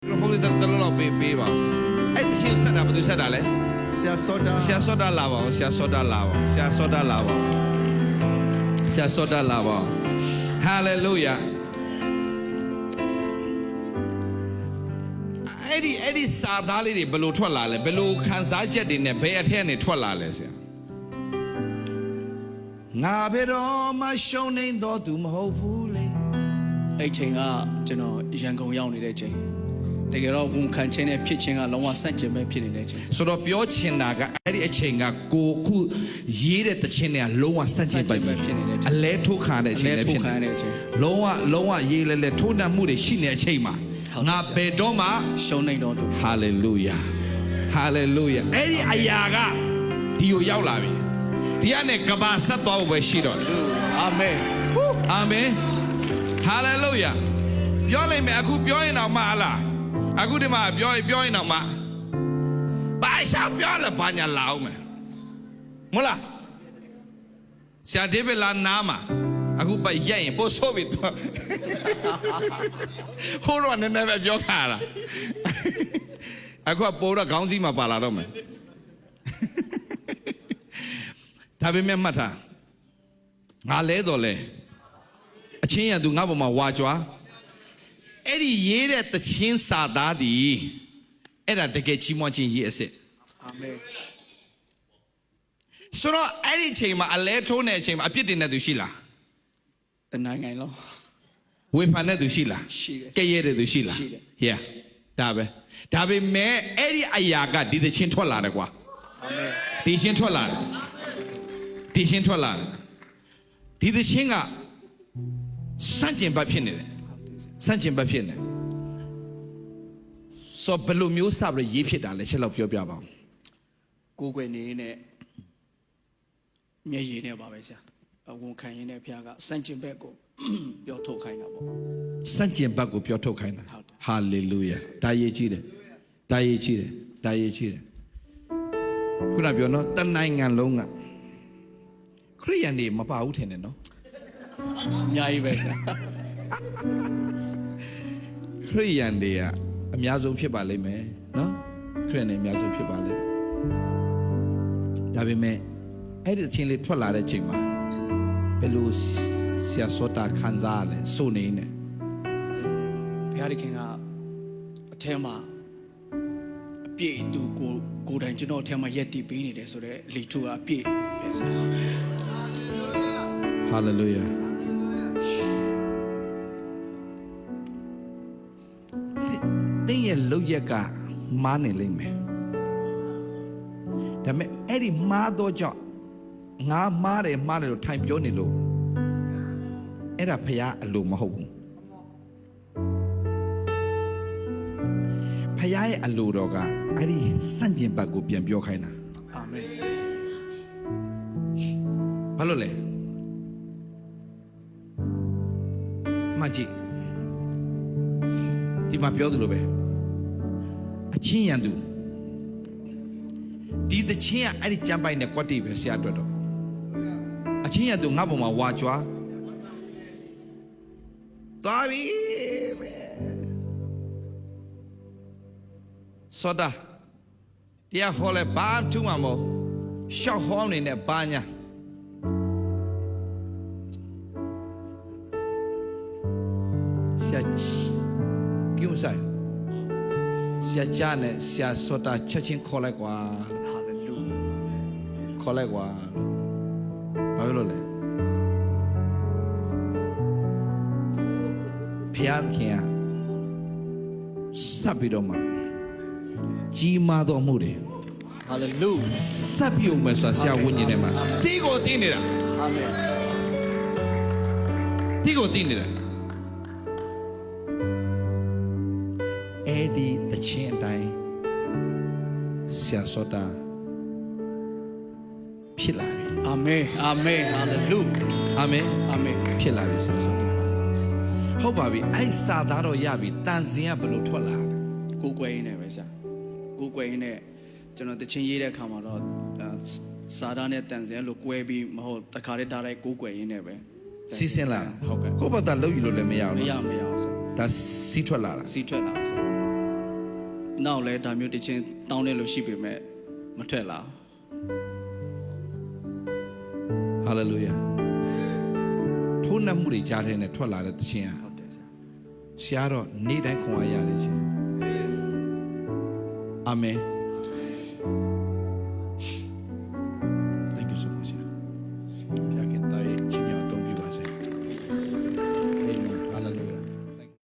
microphone da lo beva. E si usa da tu sa dale. Si soda lava, si soda lava, si soda lava. Si soda lava. Hallelujah. Eddie sa dale di beluထွက်လာလဲဘယ်လိုခံစားချက်တွေနဲ့ဘယ်အထက်နဲ့ထွက်လာလဲဆရာငါဘယ်တော့မှရှုံးနေတော့သူမဟုတ်ဘူးလေအဲ့ချိန်ကကျွန်တော်ရန်ကုန်ရောက်နေတဲ့ချိန်တကယ်တော့ဝန်ခံခြင်းနဲ့ဖြစ်ခြင်းကလုံးဝဆန့်ကျင်ပဲဖြစ်နေတဲ့ချိန်ဆိုတော့ပြောချင်တာကအဲ့ဒီအချိန်ကကိုခုရေးတဲ့တခြင်းတွေကလုံးဝဆန့်ကျင်ပဲဖြစ်နေတဲ့အလဲထုတ်ခါတဲ့အချိန်လည်းဖြစ်နေလုံးဝရေးလဲထိုးနှံမှုတွေရှိနေတဲ့အချိန်မှာငါဘယ်တော့မှရှုံးနေတော့သူဟာလေလုယာဟာလေလုယာအဲ့ဒီအရာကဒီကိုရောက်လာပြီဒီကနေကဘာဆက်သွားဖို့ပဲရှိတော့အာမင်အာမင်ဟာလေလုယာပြောလိုက်မယ်အခုပြောရင်တော့မလားအခုဒီမှာပြောရင်တော့မဘာရှောက်ပြောလဲဘာညာလာအောင်မယ်မဟုတ်လားဆရာဒေးဗစ်လာနားမှာအခုပဲရက်ရင်ပို့ဆိုပြီးတော့ဟိုတော့နည်းနည်းပဲပြောခါတာအခုပို့တော့ခေါင်းစည်းမှာပါလာတော့မယ်ဒါပေမဲ့မှတ်ထားငါလဲတော့လဲအချင်းရသူငါပေါ်မှာဝါကြွားအဲ့ဒီရေးတဲ့တချင်းစာသားဒီအဲ့ဒါတကယ်ချီးမွမ်းခြင်းရေးအစစ်အာမင်ဆိုတော့အဲ့ဒီအချိန်မှာအလဲထိုးနေတဲ့အချိန်မှာအပြစ်တင်တဲ့သူရှိလားတနိုင်ငံလုံးဝေဖန်တဲ့သူရှိလားရှိတယ်ကဲ့ရဲ့တဲ့သူရှိလားရှိတယ် yeah ဒါပေမဲ့အဲ့ဒီအရာကဒီသချင်းထွက်လာတယ်ကွာအာမင်ဒီချင်းထွက်လာတယ်ဒီချင်းထွက်လာတယ်ဒီသချင်းကစန့်ကျင်ဘက်ဖြစ်နေတယ်စန့်ကျင်ဘက်ဖြစ်နေဆိုဘယ်လိုမျိုးစပြီးရေးဖြစ်တာလဲချက်လောက်ပြောပြပါဦးကိုယ်ွယ်နေနဲ့မျက်ရည်နဲ့ပါပဲဆရာဝန်ခံရင်းနဲ့ဖခင်ကစန့်ကျင်ဘက်ကိုပြောထုတ်ခိုင်းတာပေါ့စန့်ကျင်ဘက်ကိုပြောထုတ်ခိုင်းတာဟာလေလုယာဒါရေးကြည့်တယ်ဒါရေးကြည့်တယ်ဒါရေးကြည့်တယ်ခုနပြောနော်တနိုင်ငံလုံးကခရိယန်တွေမပါဘူးထင်တယ်နော်အများကြီးပဲဆရာခရိယန်တွေကအများဆုံးဖြစ်ပါလိမ့်မယ်နော်ခရိယန်တွေအများဆုံးဖြစ်ပါလိမ့်ဒါပေမဲ့အဲ့ဒီအချင်းလေးထွက်လာတဲ့ချိန်မှာဘယ်လိုဆရာစောတာခံစားလဲစုနေနေဘုရားခင်ကအထဲမှာအပြည့်သူကိုယ်တိုင်ကျွန်တော်အထဲမှာရက်တည်ပေးနေတယ်ဆိုတော့လီထူကအပြည့်ပဲဆရာဟာလေလုယာတင်းရဲ့လောက်ရက်ကမားနေလိမ့်မယ်ဒါပေမဲ့အဲ့ဒီမားတော့ကြောင့်ငါမားတယ်လို့ထိုင်ပြောနေလို့အဲ့ဒါဖျားအလိုမဟုတ်ဘူးဖျားရဲ့အလိုတော်ကအဲ့ဒီစန့်ကျင်ဘက်ကိုပြန်ပြောခိုင်းတာအာမင်ဘာလို့လဲမကြည့်ဒီမှာပြောသလိုပဲအချင်းရန်သူဒီတချင်းကအဲ့ဒီကြမ်းပိုက်နဲ့ကွက်တိပဲဆရာအတွက်တော့အချင်းရန်သူငါ့ပေါ်မှာဝါကြွားသွားပြီစောတာတရားဟောလဲဘာထူးမှာမဟုတ်ရှောက်ဟောနေနဲ့ဘာညာဆရာကိူဆိုင်ဆရာချာနဲ့ဆရာစောတာချက်ချင်းခေါ်လိုက်ကွာဟာလေလုယာခေါ်လိုက်ကွာဘာလို့လဲဖျားခင်စပ်ပြီးတော့မှကြီးမားတော်မူတယ်ဟာလေလုယာစပ်ပြုံမဲ့ဆိုဆရာဝိညာဉ်ထဲမှာတီးကိုတင်းနေတာအာမင်တီးကိုတင်းနေတာအဲ့ဒီတခြင်းအတိုင်းဆရာစောတာဖြစ်လာပြီအာမင်အာမင်ဟာလေလုယာအာမင်အာမင်ဖြစ်လာပြီဆရာစောတာဟုတ်ပါပြီအဲ့စာသားတော့ရပြီတန်စင်ကဘယ်လိုထွက်လာကိုယ်ွယ်ရင်းနဲ့ပဲဆရာကိုယ်ွယ်ရင်းနဲ့ကျွန်တော်တချင်းရေးတဲ့အခါမှာတော့စာသားနဲ့တန်စင်လို့꿰ပြီးမဟုတ်တခါတည်းတားလိုက်ကိုယ်ွယ်ရင်းနဲ့ပဲစီးစင်းလာဟုတ်ကဲ့ကိုယ့်ဘာသာလုပ်ယူလို့လည်းမရဘူးမရအောင်ဆရာဒါစီးထွက်လာတာစီးထွက်လာဆရာ နောက်လဲဒါမျိုးတခြင်းတောင်းတယ်လို့ရှိပေမဲ့မထက်လား ဟာလေလုယာထိုးနှက်မှုတွေကြားထဲနဲ့ထွက်လာတဲ့တခြင်းဟာ ဟုတ်တယ်ဆရာ ဆရာတော့နေ့တိုင်းခွန်အားရတယ်ရှင်အာမင်